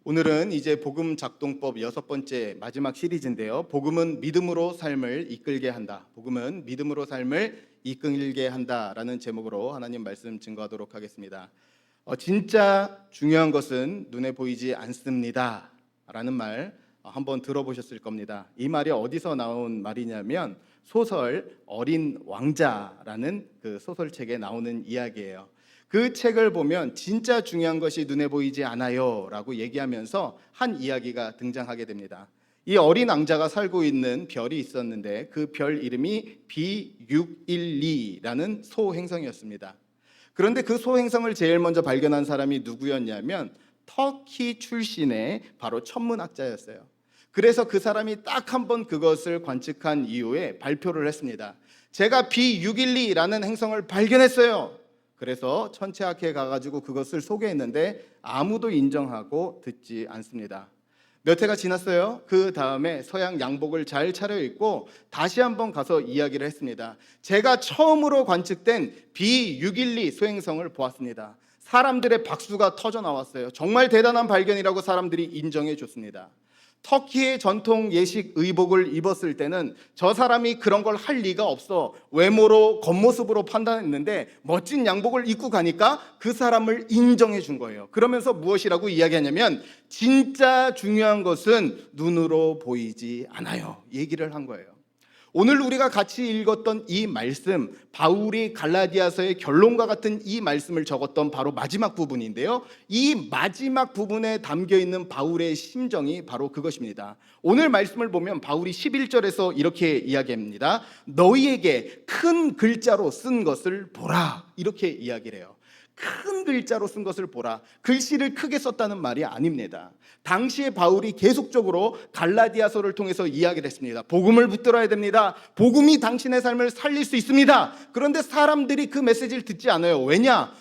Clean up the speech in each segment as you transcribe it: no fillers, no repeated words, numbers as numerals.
오늘은 이제 복음 작동법 6번째 마지막 시리즈인데요. 복음은 믿음으로 삶을 이끌게 한다. 복음은 믿음으로 삶을 이끌게 한다라는 제목으로 하나님 말씀 증거하도록 하겠습니다. 진짜 중요한 것은 눈에 보이지 않습니다 라는 말 한번 들어보셨을 겁니다. 이 말이 어디서 나온 말이냐면 소설 어린 왕자라는 그 소설책에 나오는 이야기예요. 그 책을 보면 진짜 중요한 것이 눈에 보이지 않아요 라고 얘기하면서 한 이야기가 등장하게 됩니다. 이 어린 왕자가 살고 있는 별이 있었는데 그 별 이름이 B612라는 소행성이었습니다. 그런데 그 소행성을 제일 먼저 발견한 사람이 누구였냐면 터키 출신의 바로 천문학자였어요. 그래서 그 사람이 딱 한 번 그것을 관측한 이후에 발표를 했습니다. 제가 B612라는 행성을 발견했어요. 그래서 천체학회에 가가지고 그것을 소개했는데 아무도 인정하고 듣지 않습니다. 몇 해가 지났어요. 그 다음에 서양 양복을 잘 차려입고 다시 한번 가서 이야기를 했습니다. 제가 처음으로 관측된 B612 소행성을 보았습니다. 사람들의 박수가 터져 나왔어요. 정말 대단한 발견이라고 사람들이 인정해 줬습니다. 터키의 전통 예식 의복을 입었을 때는 저 사람이 그런 걸 할 리가 없어 외모로 겉모습으로 판단했는데 멋진 양복을 입고 가니까 그 사람을 인정해 준 거예요. 그러면서 무엇이라고 이야기하냐면 진짜 중요한 것은 눈으로 보이지 않아요 얘기를 한 거예요. 오늘 우리가 같이 읽었던 이 말씀, 바울이 갈라디아서의 결론과 같은 이 말씀을 적었던 바로 마지막 부분인데요. 이 마지막 부분에 담겨있는 바울의 심정이 바로 그것입니다. 오늘 말씀을 보면 바울이 11절에서 이렇게 이야기합니다. 너희에게 큰 글자로 쓴 것을 보라 이렇게 이야기를 해요. 큰 글자로 쓴 것을 보라. 글씨를 크게 썼다는 말이 아닙니다. 당시에 바울이 계속적으로 갈라디아서를 통해서 이야기를 했습니다. 복음을 붙들어야 됩니다. 복음이 당신의 삶을 살릴 수 있습니다. 그런데 사람들이 그 메시지를 듣지 않아요. 왜냐?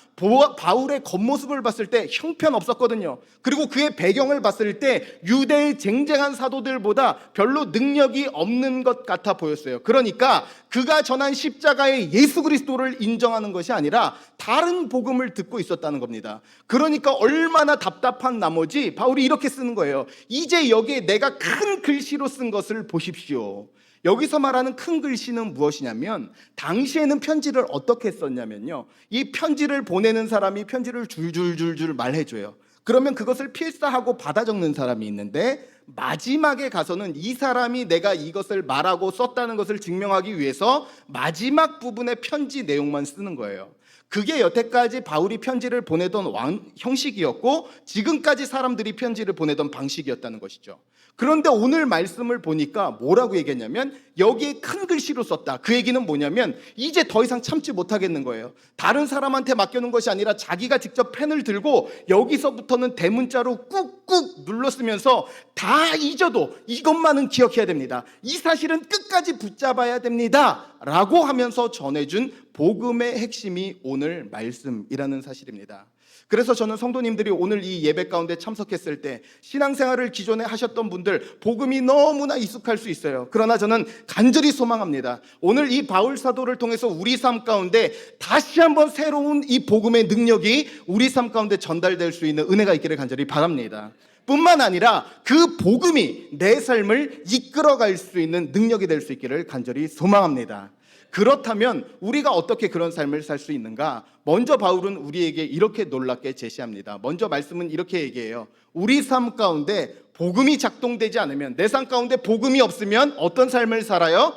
바울의 겉모습을 봤을 때 형편없었거든요. 그리고 그의 배경을 봤을 때 유대의 쟁쟁한 사도들보다 별로 능력이 없는 것 같아 보였어요. 그러니까 그가 전한 십자가의 예수 그리스도를 인정하는 것이 아니라 다른 복음을 듣고 있었다는 겁니다. 그러니까 얼마나 답답한 나머지 바울이 이렇게 쓰는 거예요. 이제 여기에 내가 큰 글씨로 쓴 것을 보십시오. 여기서 말하는 큰 글씨는 무엇이냐면 당시에는 편지를 어떻게 썼냐면요. 이 편지를 보내는 사람이 편지를 줄줄줄줄 말해줘요. 그러면 그것을 필사하고 받아 적는 사람이 있는데 마지막에 가서는 이 사람이 내가 이것을 말하고 썼다는 것을 증명하기 위해서 마지막 부분의 편지 내용만 쓰는 거예요. 그게 여태까지 바울이 편지를 보내던 형식이었고 지금까지 사람들이 편지를 보내던 방식이었다는 것이죠. 그런데 오늘 말씀을 보니까 뭐라고 얘기했냐면 여기에 큰 글씨로 썼다. 그 얘기는 뭐냐면 이제 더 이상 참지 못하겠는 거예요. 다른 사람한테 맡겨놓은 것이 아니라 자기가 직접 펜을 들고 여기서부터는 대문자로 꾹꾹 눌러 쓰면서 다 잊어도 이것만은 기억해야 됩니다. 이 사실은 끝까지 붙잡아야 됩니다 라고 하면서 전해준 복음의 핵심이 오늘 말씀이라는 사실입니다. 그래서 저는 성도님들이 오늘 이 예배 가운데 참석했을 때 신앙생활을 기존에 하셨던 분들 복음이 너무나 익숙할 수 있어요. 그러나 저는 간절히 소망합니다. 오늘 이 바울 사도를 통해서 우리 삶 가운데 다시 한번 새로운 이 복음의 능력이 우리 삶 가운데 전달될 수 있는 은혜가 있기를 간절히 바랍니다. 뿐만 아니라 그 복음이 내 삶을 이끌어갈 수 있는 능력이 될 수 있기를 간절히 소망합니다. 그렇다면 우리가 어떻게 그런 삶을 살 수 있는가? 먼저 바울은 우리에게 이렇게 놀랍게 제시합니다. 먼저 말씀은 이렇게 얘기해요. 우리 삶 가운데 복음이 작동되지 않으면, 내 삶 가운데 복음이 없으면 어떤 삶을 살아요?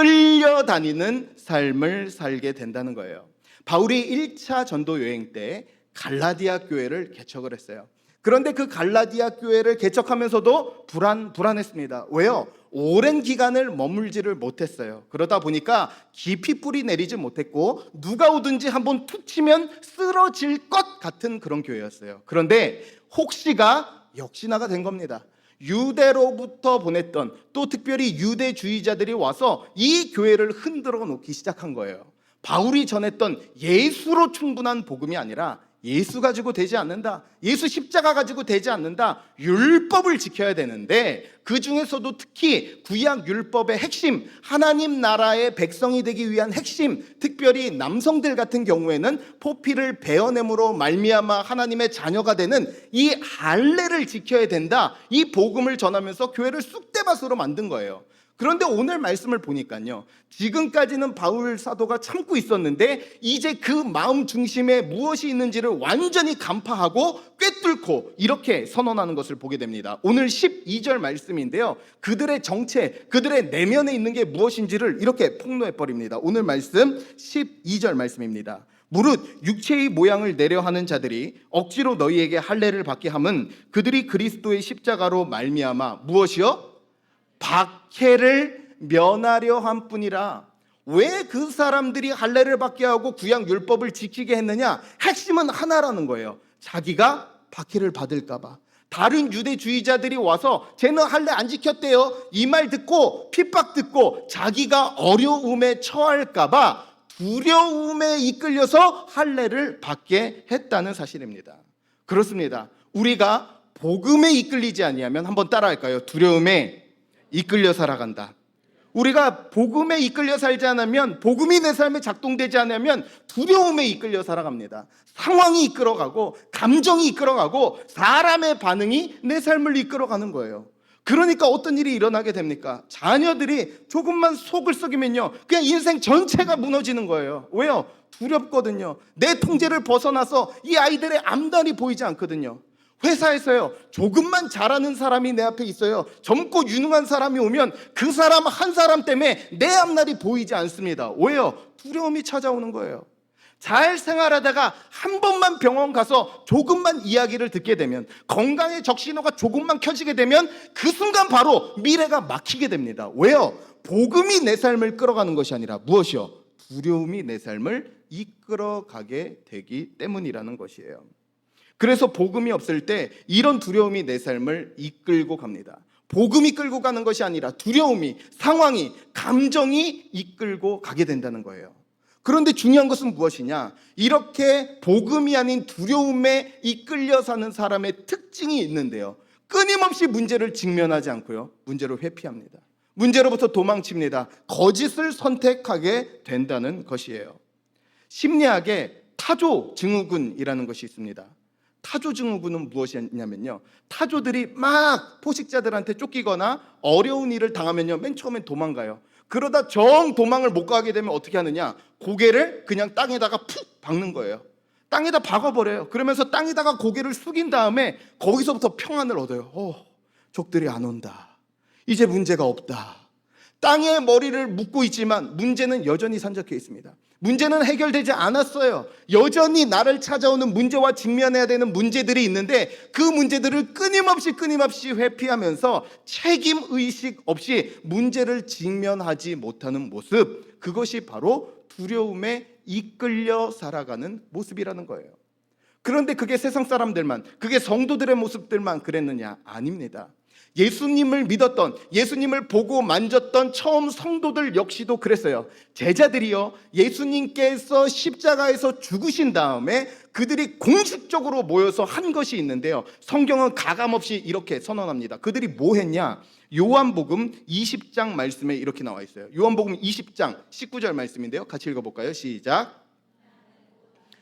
끌려다니는 삶을 살게 된다는 거예요. 바울이 1차 전도 여행 때 갈라디아 교회를 개척을 했어요. 그런데 그 갈라디아 교회를 개척하면서도 불안했습니다. 왜요? 오랜 기간을 머물지를 못했어요. 그러다 보니까 깊이 뿌리 내리지 못했고 누가 오든지 한번 툭 치면 쓰러질 것 같은 그런 교회였어요. 그런데 혹시가 역시나가 된 겁니다. 유대로부터 보냈던 또 특별히 유대주의자들이 와서 이 교회를 흔들어 놓기 시작한 거예요. 바울이 전했던 예수로 충분한 복음이 아니라 예수 가지고 되지 않는다. 예수 십자가 가지고 되지 않는다. 율법을 지켜야 되는데 그 중에서도 특히 구약 율법의 핵심, 하나님 나라의 백성이 되기 위한 핵심, 특별히 남성들 같은 경우에는 포피를 베어냄으로 말미암아 하나님의 자녀가 되는 이 할례를 지켜야 된다. 이 복음을 전하면서 교회를 쑥대밭으로 만든 거예요. 그런데 오늘 말씀을 보니까요, 지금까지는 바울 사도가 참고 있었는데 이제 그 마음 중심에 무엇이 있는지를 완전히 간파하고 꿰뚫고 이렇게 선언하는 것을 보게 됩니다. 오늘 12절 말씀인데요, 그들의 정체, 그들의 내면에 있는 게 무엇인지를 이렇게 폭로해 버립니다. 오늘 말씀 12절 말씀입니다. 무릇 육체의 모양을 내려 하는 자들이 억지로 너희에게 할례를 받게 함은 그들이 그리스도의 십자가로 말미암아 무엇이요? 박해를 면하려 한 뿐이라. 왜 그 사람들이 할례를 받게 하고 구약 율법을 지키게 했느냐? 핵심은 하나라는 거예요. 자기가 박해를 받을까 봐. 다른 유대주의자들이 와서 쟤는 할례 안 지켰대요, 이 말 듣고 핍박 듣고 자기가 어려움에 처할까 봐 두려움에 이끌려서 할례를 받게 했다는 사실입니다. 그렇습니다. 우리가 복음에 이끌리지 아니하면, 한번 따라할까요? 두려움에 이끌려 살아간다. 우리가 복음에 이끌려 살지 않으면, 복음이 내 삶에 작동되지 않으면 두려움에 이끌려 살아갑니다. 상황이 이끌어가고 감정이 이끌어가고 사람의 반응이 내 삶을 이끌어가는 거예요. 그러니까 어떤 일이 일어나게 됩니까? 자녀들이 조금만 속을 썩이면요, 그냥 인생 전체가 무너지는 거예요. 왜요? 두렵거든요. 내 통제를 벗어나서 이 아이들의 앞날이 보이지 않거든요. 회사에서요, 조금만 잘하는 사람이 내 앞에 있어요. 젊고 유능한 사람이 오면 그 사람 한 사람 때문에 내 앞날이 보이지 않습니다. 왜요? 두려움이 찾아오는 거예요. 잘 생활하다가 한 번만 병원 가서 조금만 이야기를 듣게 되면, 건강의 적신호가 조금만 켜지게 되면 그 순간 바로 미래가 막히게 됩니다. 왜요? 복음이 내 삶을 끌어가는 것이 아니라 무엇이요? 두려움이 내 삶을 이끌어가게 되기 때문이라는 것이에요. 그래서 복음이 없을 때 이런 두려움이 내 삶을 이끌고 갑니다. 복음이 끌고 가는 것이 아니라 두려움이, 상황이, 감정이 이끌고 가게 된다는 거예요. 그런데 중요한 것은 무엇이냐? 이렇게 복음이 아닌 두려움에 이끌려 사는 사람의 특징이 있는데요, 끊임없이 문제를 직면하지 않고요, 문제를 회피합니다. 문제로부터 도망칩니다. 거짓을 선택하게 된다는 것이에요. 심리학에 타조 증후군이라는 것이 있습니다. 타조 증후군은 무엇이냐면요, 타조들이 막 포식자들한테 쫓기거나 어려운 일을 당하면요, 맨 처음엔 도망가요. 그러다 정 도망을 못 가게 되면 어떻게 하느냐? 고개를 그냥 땅에다가 푹 박는 거예요. 땅에다 박아버려요. 그러면서 땅에다가 고개를 숙인 다음에 거기서부터 평안을 얻어요. 적들이 안 온다, 이제 문제가 없다. 땅에 머리를 묻고 있지만 문제는 여전히 산적해 있습니다. 문제는 해결되지 않았어요. 여전히 나를 찾아오는 문제와 직면해야 되는 문제들이 있는데 그 문제들을 끊임없이 회피하면서 책임의식 없이 문제를 직면하지 못하는 모습, 그것이 바로 두려움에 이끌려 살아가는 모습이라는 거예요. 그런데 그게 세상 사람들만, 그게 성도들의 모습들만 그랬느냐? 아닙니다. 예수님을 믿었던, 예수님을 보고 만졌던 처음 성도들 역시도 그랬어요. 제자들이요, 예수님께서 십자가에서 죽으신 다음에 그들이 공식적으로 모여서 한 것이 있는데요, 성경은 가감없이 이렇게 선언합니다. 그들이 뭐 했냐? 요한복음 20장 말씀에 이렇게 나와 있어요. 요한복음 20장 19절 말씀인데요, 같이 읽어볼까요? 시작.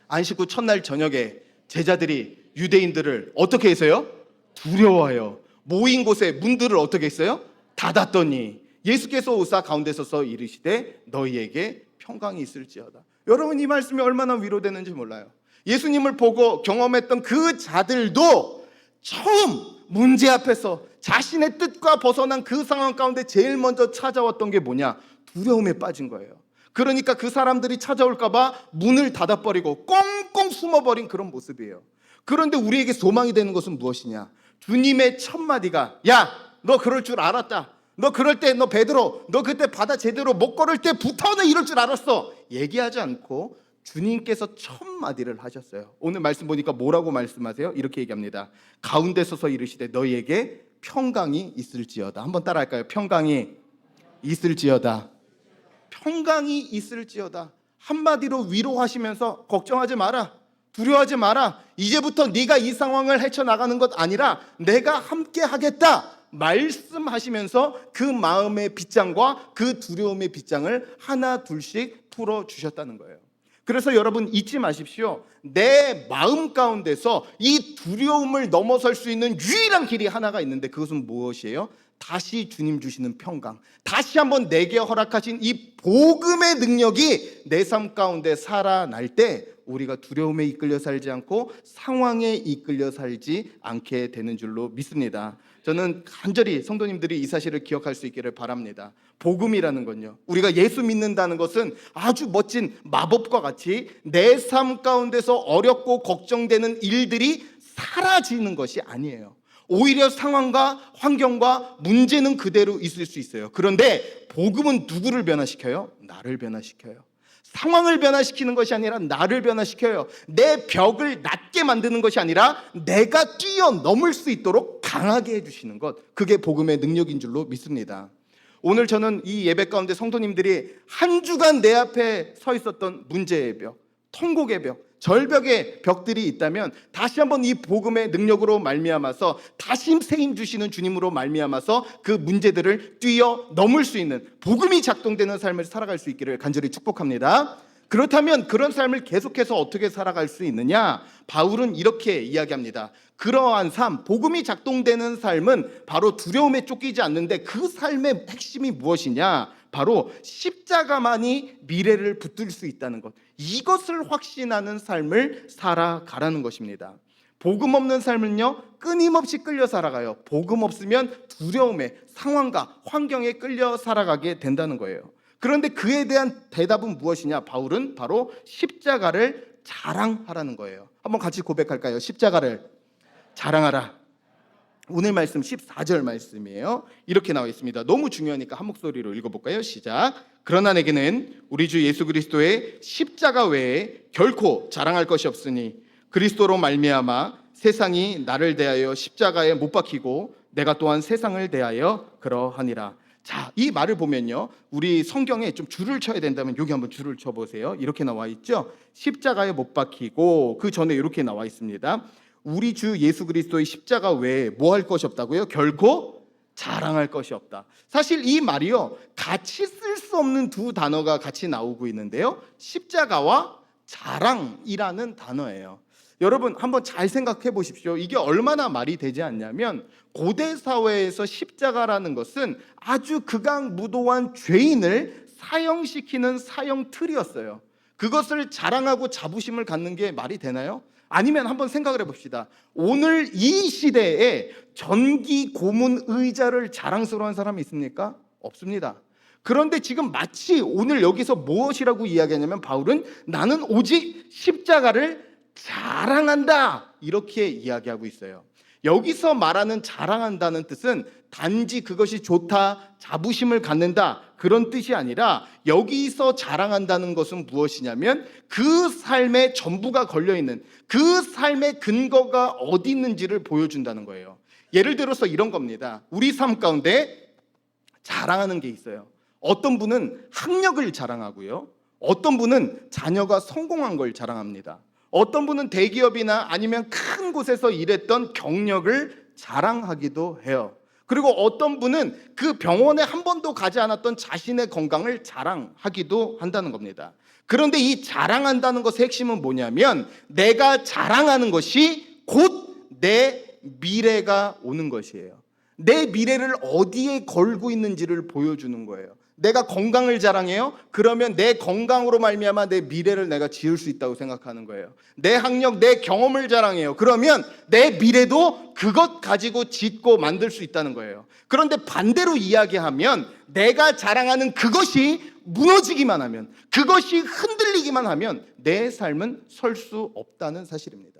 안식 후 첫날 저녁에 제자들이 유대인들을 어떻게 해서요? 두려워하여 모인 곳에 문들을 어떻게 했어요? 닫았더니 예수께서 오사 가운데 서서 이르시되 너희에게 평강이 있을지어다. 여러분, 이 말씀이 얼마나 위로되는지 몰라요. 예수님을 보고 경험했던 그 자들도 처음 문제 앞에서 자신의 뜻과 벗어난 그 상황 가운데 제일 먼저 찾아왔던 게 뭐냐? 두려움에 빠진 거예요. 그러니까 그 사람들이 찾아올까 봐 문을 닫아버리고 꽁꽁 숨어버린 그런 모습이에요. 그런데 우리에게 소망이 되는 것은 무엇이냐? 주님의 첫 마디가, 야, 너 그럴 줄 알았다. 너 그럴 때, 너 베드로, 너 그때 바다 제대로 못 걸을 때 부터는 이럴 줄 알았어. 얘기하지 않고 주님께서 첫 마디를 하셨어요. 오늘 말씀 보니까 뭐라고 말씀하세요? 이렇게 얘기합니다. 가운데 서서 이르시되 너희에게 평강이 있을지어다. 한번 따라할까요? 평강이 있을지어다. 평강이 있을지어다. 한마디로 위로하시면서 걱정하지 마라. 두려워하지 마라. 이제부터 네가 이 상황을 헤쳐나가는 것 아니라 내가 함께 하겠다 말씀하시면서 그 마음의 빗장과 그 두려움의 빗장을 하나 둘씩 풀어주셨다는 거예요. 그래서 여러분 잊지 마십시오. 내 마음 가운데서 이 두려움을 넘어설 수 있는 유일한 길이 하나가 있는데 그것은 무엇이에요? 다시 주님 주시는 평강, 다시 한번 내게 허락하신 이 복음의 능력이 내 삶 가운데 살아날 때 우리가 두려움에 이끌려 살지 않고 상황에 이끌려 살지 않게 되는 줄로 믿습니다. 저는 간절히 성도님들이 이 사실을 기억할 수 있기를 바랍니다. 복음이라는 건요, 우리가 예수 믿는다는 것은 아주 멋진 마법과 같이 내 삶 가운데서 어렵고 걱정되는 일들이 사라지는 것이 아니에요. 오히려 상황과 환경과 문제는 그대로 있을 수 있어요. 그런데 복음은 누구를 변화시켜요? 나를 변화시켜요. 상황을 변화시키는 것이 아니라 나를 변화시켜요. 내 벽을 낮게 만드는 것이 아니라 내가 뛰어넘을 수 있도록 강하게 해주시는 것, 그게 복음의 능력인 줄로 믿습니다. 오늘 저는 이 예배 가운데 성도님들이 한 주간 내 앞에 서 있었던 문제의 벽, 통곡의 벽, 절벽의 벽들이 있다면 다시 한번 이 복음의 능력으로 말미암아서 다시 새 힘 주시는 주님으로 말미암아서 그 문제들을 뛰어넘을 수 있는 복음이 작동되는 삶을 살아갈 수 있기를 간절히 축복합니다. 그렇다면 그런 삶을 계속해서 어떻게 살아갈 수 있느냐? 바울은 이렇게 이야기합니다. 그러한 삶, 복음이 작동되는 삶은 바로 두려움에 쫓기지 않는데 그 삶의 핵심이 무엇이냐? 바로 십자가만이 미래를 붙들 수 있다는 것, 이것을 확신하는 삶을 살아가라는 것입니다. 복음 없는 삶은요, 끊임없이 끌려 살아가요. 복음 없으면 두려움에, 상황과 환경에 끌려 살아가게 된다는 거예요. 그런데 그에 대한 대답은 무엇이냐? 바울은 바로 십자가를 자랑하라는 거예요. 한번 같이 고백할까요? 십자가를 자랑하라. 오늘 말씀 14절 말씀이에요. 이렇게 나와 있습니다. 너무 중요하니까 한 목소리로 읽어볼까요? 시작. 그러나 내게는 우리 주 예수 그리스도의 십자가 외에 결코 자랑할 것이 없으니 그리스도로 말미암아 세상이 나를 대하여 십자가에 못 박히고 내가 또한 세상을 대하여 그러하니라. 자, 이 말을 보면요, 우리 성경에 좀 줄을 쳐야 된다면 여기 한번 줄을 쳐보세요. 이렇게 나와 있죠. 십자가에 못 박히고 그 전에 이렇게 나와 있습니다. 우리 주 예수 그리스도의 십자가 외에 뭐 할 것이 없다고요? 결코 자랑할 것이 없다. 사실 이 말이요, 같이 쓸 수 없는 두 단어가 같이 나오고 있는데요, 십자가와 자랑이라는 단어예요. 여러분 한번 잘 생각해 보십시오. 이게 얼마나 말이 되지 않냐면 고대 사회에서 십자가라는 것은 아주 극악무도한 죄인을 사형시키는 사형 틀이었어요. 그것을 자랑하고 자부심을 갖는 게 말이 되나요? 아니면 한번 생각을 해봅시다. 오늘 이 시대에 전기 고문 의자를 자랑스러워하는 사람이 있습니까? 없습니다. 그런데 지금 마치 오늘 여기서 무엇이라고 이야기하냐면 바울은 나는 오직 십자가를 자랑한다, 이렇게 이야기하고 있어요. 여기서 말하는 자랑한다는 뜻은 단지 그것이 좋다, 자부심을 갖는다, 그런 뜻이 아니라 여기서 자랑한다는 것은 무엇이냐면 그 삶의 전부가 걸려있는, 그 삶의 근거가 어디 있는지를 보여준다는 거예요. 예를 들어서 이런 겁니다. 우리 삶 가운데 자랑하는 게 있어요. 어떤 분은 학력을 자랑하고요, 어떤 분은 자녀가 성공한 걸 자랑합니다. 어떤 분은 대기업이나 아니면 큰 곳에서 일했던 경력을 자랑하기도 해요. 그리고 어떤 분은 그 병원에 한 번도 가지 않았던 자신의 건강을 자랑하기도 한다는 겁니다. 그런데 이 자랑한다는 것의 핵심은 뭐냐면 내가 자랑하는 것이 곧 내 미래가 오는 것이에요. 내 미래를 어디에 걸고 있는지를 보여주는 거예요. 내가 건강을 자랑해요? 그러면 내 건강으로 말미암아 내 미래를 내가 지을 수 있다고 생각하는 거예요. 내 학력, 내 경험을 자랑해요. 그러면 내 미래도 그것 가지고 짓고 만들 수 있다는 거예요. 그런데 반대로 이야기하면 내가 자랑하는 그것이 무너지기만 하면, 그것이 흔들리기만 하면 내 삶은 설 수 없다는 사실입니다.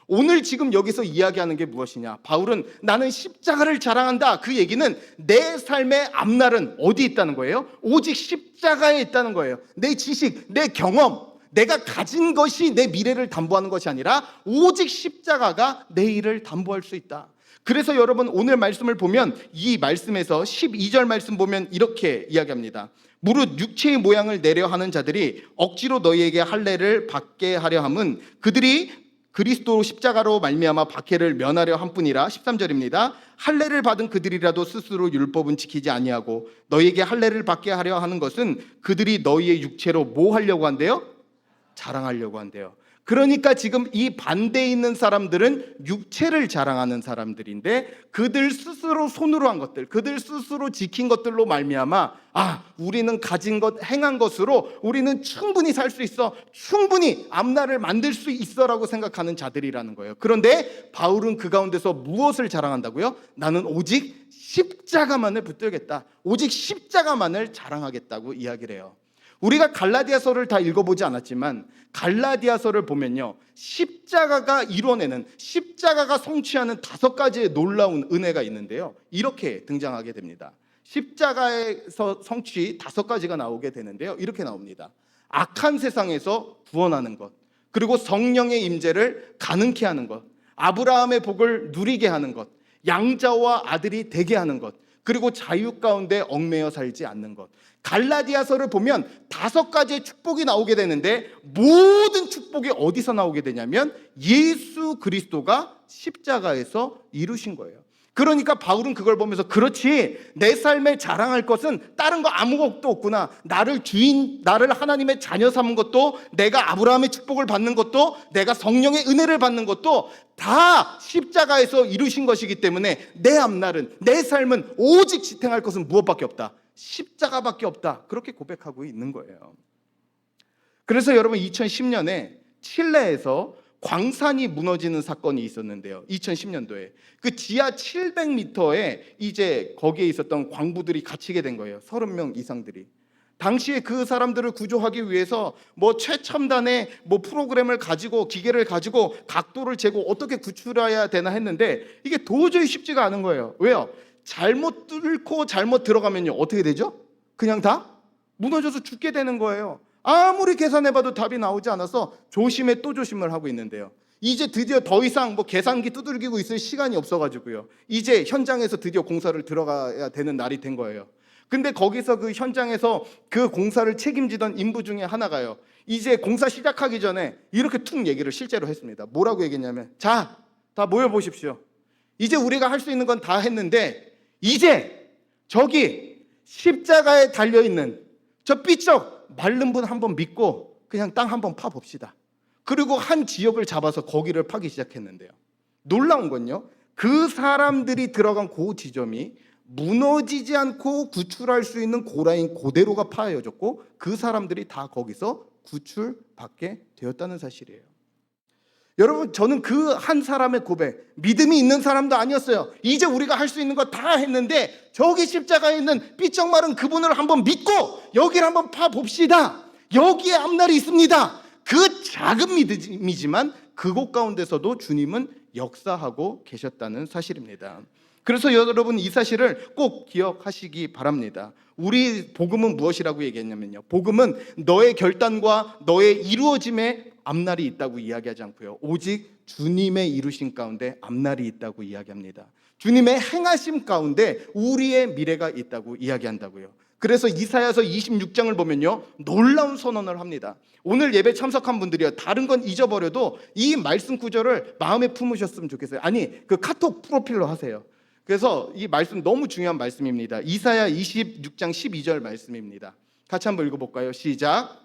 오늘 지금 여기서 이야기하는 게 무엇이냐? 바울은 나는 십자가를 자랑한다. 그 얘기는 내 삶의 앞날은 어디 있다는 거예요? 오직 십자가에 있다는 거예요. 내 지식, 내 경험, 내가 가진 것이 내 미래를 담보하는 것이 아니라 오직 십자가가 내 일을 담보할 수 있다. 그래서 여러분 오늘 말씀을 보면 이 말씀에서 12절 말씀 보면 이렇게 이야기합니다. 무릇 육체의 모양을 내려 하는 자들이 억지로 너희에게 할례를 받게 하려 함은 그들이 그리스도 십자가로 말미암아 박해를 면하려 함뿐이라. 13절입니다. 할례를 받은 그들이라도 스스로 율법은 지키지 아니하고 너희에게 할례를 받게 하려 하는 것은 그들이 너희의 육체로 뭐 하려고 한대요? 자랑하려고 한대요. 그러니까 지금 이 반대에 있는 사람들은 육체를 자랑하는 사람들인데 그들 스스로 손으로 한 것들, 그들 스스로 지킨 것들로 말미암아 우리는 가진 것, 행한 것으로 우리는 충분히 살 수 있어, 충분히 앞날을 만들 수 있어라고 생각하는 자들이라는 거예요. 그런데 바울은 그 가운데서 무엇을 자랑한다고요? 나는 오직 십자가만을 붙들겠다, 오직 십자가만을 자랑하겠다고 이야기를 해요. 우리가 갈라디아서를 다 읽어보지 않았지만 갈라디아서를 보면요, 십자가가 이뤄내는, 십자가가 성취하는 5가지의 놀라운 은혜가 있는데요, 이렇게 등장하게 됩니다. 십자가에서 성취 5가지가 나오게 되는데요, 이렇게 나옵니다. 악한 세상에서 구원하는 것, 그리고 성령의 임재를 가능케 하는 것, 아브라함의 복을 누리게 하는 것, 양자와 아들이 되게 하는 것, 그리고 자유 가운데 얽매여 살지 않는 것. 갈라디아서를 보면 5가지의 축복이 나오게 되는데 모든 축복이 어디서 나오게 되냐면 예수 그리스도가 십자가에서 이루신 거예요. 그러니까 바울은 그걸 보면서 그렇지, 내 삶에 자랑할 것은 다른 거 아무것도 없구나. 나를 하나님의 자녀 삼은 것도, 내가 아브라함의 축복을 받는 것도, 내가 성령의 은혜를 받는 것도 다 십자가에서 이루신 것이기 때문에 내 앞날은, 내 삶은 오직 지탱할 것은 무엇밖에 없다? 십자가밖에 없다. 그렇게 고백하고 있는 거예요. 그래서 여러분 2010년에 칠레에서 광산이 무너지는 사건이 있었는데요. 2010년도에 그 지하 700m에 이제 거기에 있었던 광부들이 갇히게 된 거예요. 30명 이상들이. 당시에 그 사람들을 구조하기 위해서 최첨단의 프로그램을 가지고, 기계를 가지고 각도를 재고 어떻게 구출해야 되나 했는데 이게 도저히 쉽지가 않은 거예요. 왜요? 잘못 뚫고 잘못 들어가면요, 어떻게 되죠? 그냥 다 무너져서 죽게 되는 거예요. 아무리 계산해봐도 답이 나오지 않아서 조심에 또 조심을 하고 있는데요, 이제 드디어 더 이상 계산기 두들기고 있을 시간이 없어가지고요, 이제 현장에서 드디어 공사를 들어가야 되는 날이 된 거예요. 근데 거기서 그 현장에서 그 공사를 책임지던 인부 중에 하나가요, 이제 공사 시작하기 전에 이렇게 툭 얘기를 실제로 했습니다. 뭐라고 얘기했냐면, 자, 다 모여보십시오. 이제 우리가 할 수 있는 건 다 했는데 이제 저기 십자가에 달려있는 저 삐쩍 마른 분 한번 믿고 그냥 땅 한번 파봅시다. 그리고 한 지역을 잡아서 거기를 파기 시작했는데요, 놀라운 건요, 그 사람들이 들어간 그 지점이 무너지지 않고 구출할 수 있는 고라인 그대로가 파여졌고 그 사람들이 다 거기서 구출받게 되었다는 사실이에요. 여러분, 저는 그 한 사람의 고백, 믿음이 있는 사람도 아니었어요. 이제 우리가 할 수 있는 거 다 했는데 저기 십자가에 있는 삐쩍 마른 그분을 한번 믿고 여기를 한번 파봅시다. 여기에 앞날이 있습니다. 그 작은 믿음이지만 그곳 가운데서도 주님은 역사하고 계셨다는 사실입니다. 그래서 여러분, 이 사실을 꼭 기억하시기 바랍니다. 우리 복음은 무엇이라고 얘기했냐면요, 복음은 너의 결단과 너의 이루어짐에 앞날이 있다고 이야기하지 않고요, 오직 주님의 이루신 가운데 앞날이 있다고 이야기합니다. 주님의 행하심 가운데 우리의 미래가 있다고 이야기한다고요. 그래서 이사야서 26장을 보면요, 놀라운 선언을 합니다. 오늘 예배 참석한 분들이요, 다른 건 잊어버려도 이 말씀 구절을 마음에 품으셨으면 좋겠어요. 아니, 그 카톡 프로필로 하세요. 그래서 이 말씀 너무 중요한 말씀입니다. 이사야 26장 12절 말씀입니다. 같이 한번 읽어볼까요? 시작.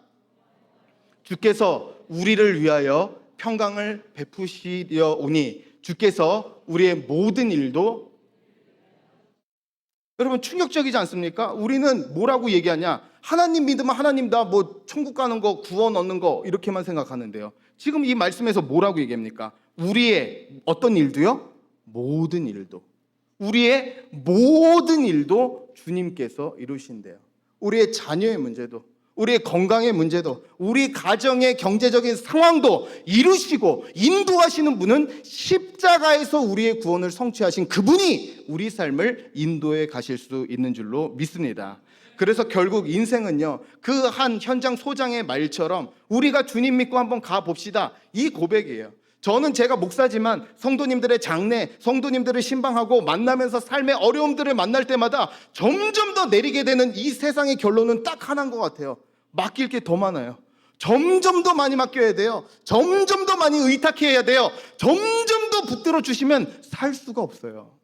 주께서 우리를 위하여 평강을 베푸시려 오니 주께서 우리의 모든 일도. 여러분, 충격적이지 않습니까? 우리는 뭐라고 얘기하냐, 하나님 믿으면 하나님 다 천국 가는 거, 구원 얻는 거 이렇게만 생각하는데요, 지금 이 말씀에서 뭐라고 얘기합니까? 우리의 어떤 일도요? 모든 일도. 우리의 모든 일도 주님께서 이루신대요. 우리의 자녀의 문제도, 우리의 건강의 문제도, 우리 가정의 경제적인 상황도 이루시고 인도하시는 분은 십자가에서 우리의 구원을 성취하신 그분이 우리 삶을 인도해 가실 수 있는 줄로 믿습니다. 그래서 결국 인생은요, 그 한 현장 소장의 말처럼 우리가 주님 믿고 한번 가봅시다, 이 고백이에요. 저는 제가 목사지만 성도님들의 장례, 성도님들을 신방하고 만나면서 삶의 어려움들을 만날 때마다 점점 더 내리게 되는 이 세상의 결론은 딱 하나인 것 같아요. 맡길 게 더 많아요. 점점 더 많이 맡겨야 돼요. 점점 더 많이 의탁해야 돼요. 점점 더 붙들어 주시면 살 수가 없어요.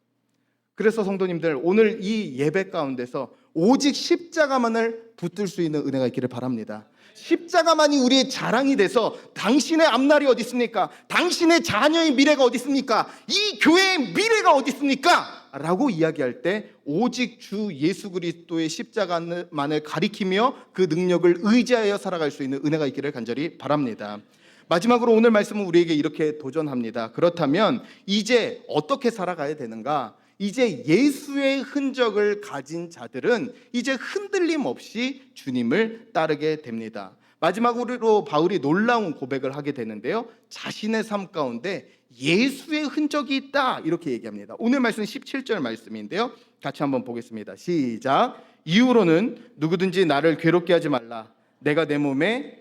그래서 성도님들, 오늘 이 예배 가운데서 오직 십자가만을 붙들 수 있는 은혜가 있기를 바랍니다. 십자가만이 우리의 자랑이 돼서 당신의 앞날이 어디 있습니까? 당신의 자녀의 미래가 어디 있습니까? 이 교회의 미래가 어디 있습니까? 라고 이야기할 때 오직 주 예수 그리스도의 십자가만을 가리키며 그 능력을 의지하여 살아갈 수 있는 은혜가 있기를 간절히 바랍니다. 마지막으로 오늘 말씀은 우리에게 이렇게 도전합니다. 그렇다면 이제 어떻게 살아가야 되는가? 이제 예수의 흔적을 가진 자들은 이제 흔들림 없이 주님을 따르게 됩니다. 마지막으로 바울이 놀라운 고백을 하게 되는데요, 자신의 삶 가운데 예수의 흔적이 있다, 이렇게 얘기합니다. 오늘 말씀은 17절 말씀인데요, 같이 한번 보겠습니다. 시작. 이후로는 누구든지 나를 괴롭게 하지 말라. 내가 내 몸에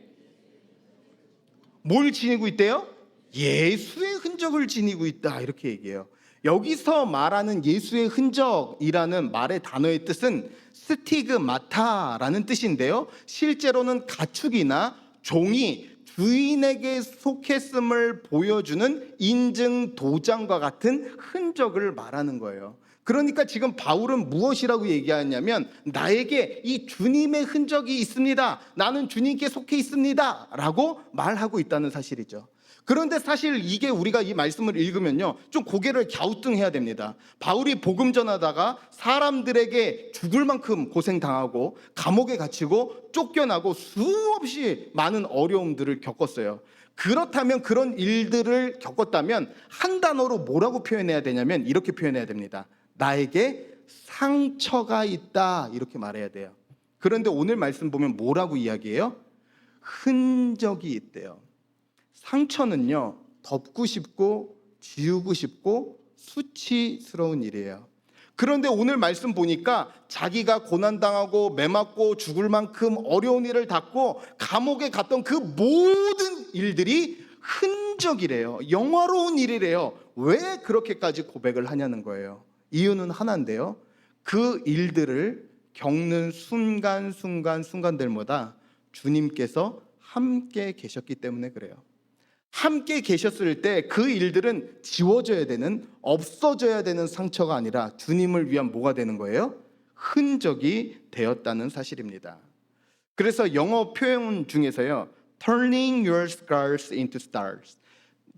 뭘 지니고 있대요? 예수의 흔적을 지니고 있다, 이렇게 얘기해요. 여기서 말하는 예수의 흔적이라는 말의 단어의 뜻은 스티그마타라는 뜻인데요, 실제로는 가축이나 종이 주인에게 속했음을 보여주는 인증 도장과 같은 흔적을 말하는 거예요. 그러니까 지금 바울은 무엇이라고 얘기하냐면, 나에게 이 주님의 흔적이 있습니다, 나는 주님께 속해 있습니다 라고 말하고 있다는 사실이죠. 그런데 사실 이게 우리가 이 말씀을 읽으면요, 좀 고개를 갸우뚱해야 됩니다. 바울이 복음 전하다가 사람들에게 죽을 만큼 고생당하고 감옥에 갇히고 쫓겨나고 수없이 많은 어려움들을 겪었어요. 그렇다면, 그런 일들을 겪었다면 한 단어로 뭐라고 표현해야 되냐면 이렇게 표현해야 됩니다. 나에게 상처가 있다, 이렇게 말해야 돼요. 그런데 오늘 말씀 보면 뭐라고 이야기해요? 흔적이 있대요. 상처는요, 덮고 싶고 지우고 싶고 수치스러운 일이에요. 그런데 오늘 말씀 보니까 자기가 고난당하고 매맞고 죽을 만큼 어려운 일을 겪고 감옥에 갔던 그 모든 일들이 흔적이래요. 영화로운 일이래요. 왜 그렇게까지 고백을 하냐는 거예요. 이유는 하나인데요, 그 일들을 겪는 순간들마다 주님께서 함께 계셨기 때문에 그래요. 함께 계셨을 때 그 일들은 지워져야 되는, 없어져야 되는 상처가 아니라 주님을 위한 뭐가 되는 거예요? 흔적이 되었다는 사실입니다. 그래서 영어 표현 중에서요, turning your scars into stars,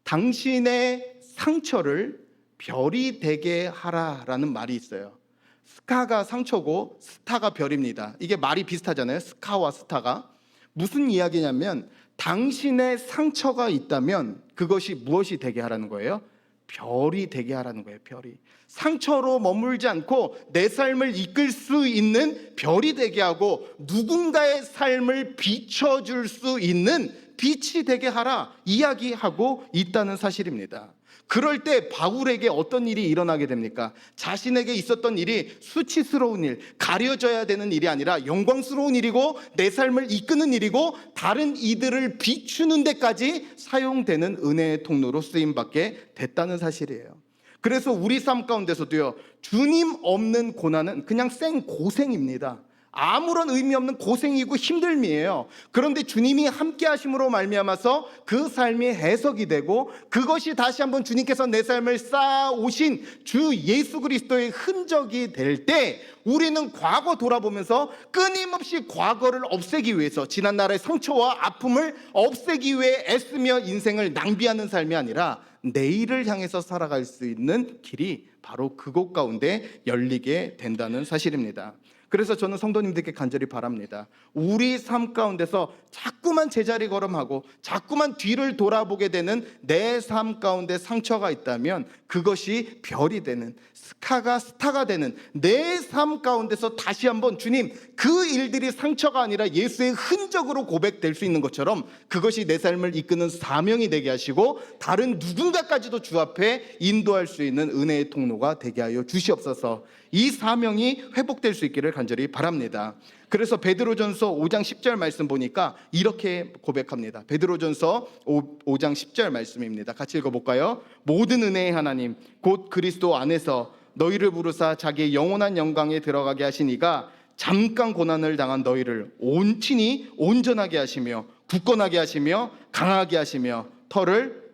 당신의 상처를 별이 되게 하라라는 말이 있어요. 스카가 상처고 스타가 별입니다. 이게 말이 비슷하잖아요, 스카와 스타가. 무슨 이야기냐면, 당신의 상처가 있다면 그것이 무엇이 되게 하라는 거예요? 별이 되게 하라는 거예요. 별이. 상처로 머물지 않고 내 삶을 이끌 수 있는 별이 되게 하고, 누군가의 삶을 비춰줄 수 있는 빛이 되게 하라, 이야기하고 있다는 사실입니다. 그럴 때 바울에게 어떤 일이 일어나게 됩니까? 자신에게 있었던 일이 수치스러운 일, 가려져야 되는 일이 아니라 영광스러운 일이고 내 삶을 이끄는 일이고 다른 이들을 비추는 데까지 사용되는 은혜의 통로로 쓰임받게 됐다는 사실이에요. 그래서 우리 삶 가운데서도요, 주님 없는 고난은 그냥 생 고생입니다. 아무런 의미 없는 고생이고 힘듦이에요. 그런데 주님이 함께 하심으로 말미암아서 그 삶이 해석이 되고, 그것이 다시 한번 주님께서 내 삶을 쌓아오신 주 예수 그리스도의 흔적이 될 때, 우리는 과거 돌아보면서 끊임없이 과거를 없애기 위해서, 지난날의 상처와 아픔을 없애기 위해 애쓰며 인생을 낭비하는 삶이 아니라 내일을 향해서 살아갈 수 있는 길이 바로 그곳 가운데 열리게 된다는 사실입니다. 그래서 저는 성도님들께 간절히 바랍니다. 우리 삶 가운데서 자꾸만 제자리 걸음하고 자꾸만 뒤를 돌아보게 되는 내 삶 가운데 상처가 있다면 그것이 별이 되는, 스카가 스타가 되는 내 삶 가운데서 다시 한번 주님, 그 일들이 상처가 아니라 예수의 흔적으로 고백될 수 있는 것처럼 그것이 내 삶을 이끄는 사명이 되게 하시고 다른 누군가까지도 주 앞에 인도할 수 있는 은혜의 통로가 되게 하여 주시옵소서. 이 사명이 회복될 수 있기를 간절히 바랍니다. 그래서 베드로전서 5장 10절 말씀 보니까 이렇게 고백합니다. 베드로전서 5장 10절 말씀입니다. 같이 읽어볼까요? 모든 은혜의 하나님 곧 그리스도 안에서 너희를 부르사 자기의 영원한 영광에 들어가게 하시니가 잠깐 고난을 당한 너희를 온친히 온전하게 하시며 굳건하게 하시며 강하게 하시며 터를.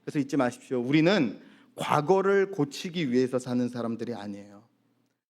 그래서 잊지 마십시오. 우리는 과거를 고치기 위해서 사는 사람들이 아니에요.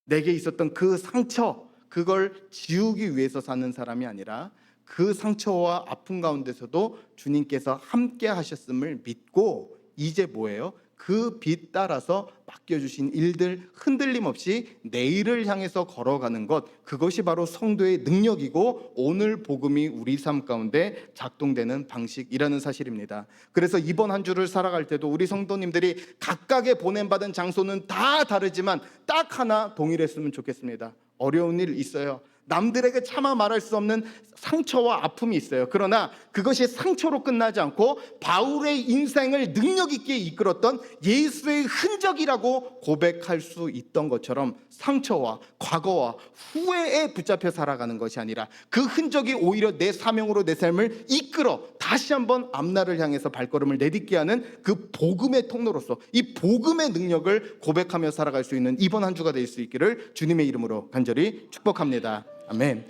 내게 있었던 그 상처, 그걸 지우기 위해서 사는 사람이 아니라 그 상처와 아픔 가운데서도 주님께서 함께 하셨음을 믿고 이제 뭐예요? 그 빛 따라서 맡겨주신 일들 흔들림 없이 내일을 향해서 걸어가는 것, 그것이 바로 성도의 능력이고 오늘 복음이 우리 삶 가운데 작동되는 방식이라는 사실입니다. 그래서 이번 한 주를 살아갈 때도 우리 성도님들이 각각의 보냄받은 장소는 다 다르지만 딱 하나 동일했으면 좋겠습니다. 어려운 일 있어요. 남들에게 차마 말할 수 없는 상처와 아픔이 있어요. 그러나 그것이 상처로 끝나지 않고 바울의 인생을 능력 있게 이끌었던 예수의 흔적이라고 고백할 수 있던 것처럼 상처와 과거와 후회에 붙잡혀 살아가는 것이 아니라 그 흔적이 오히려 내 사명으로 내 삶을 이끌어 다시 한번 앞날을 향해서 발걸음을 내딛게 하는 그 복음의 통로로서 이 복음의 능력을 고백하며 살아갈 수 있는 이번 한 주가 될 수 있기를 주님의 이름으로 간절히 축복합니다. 아멘.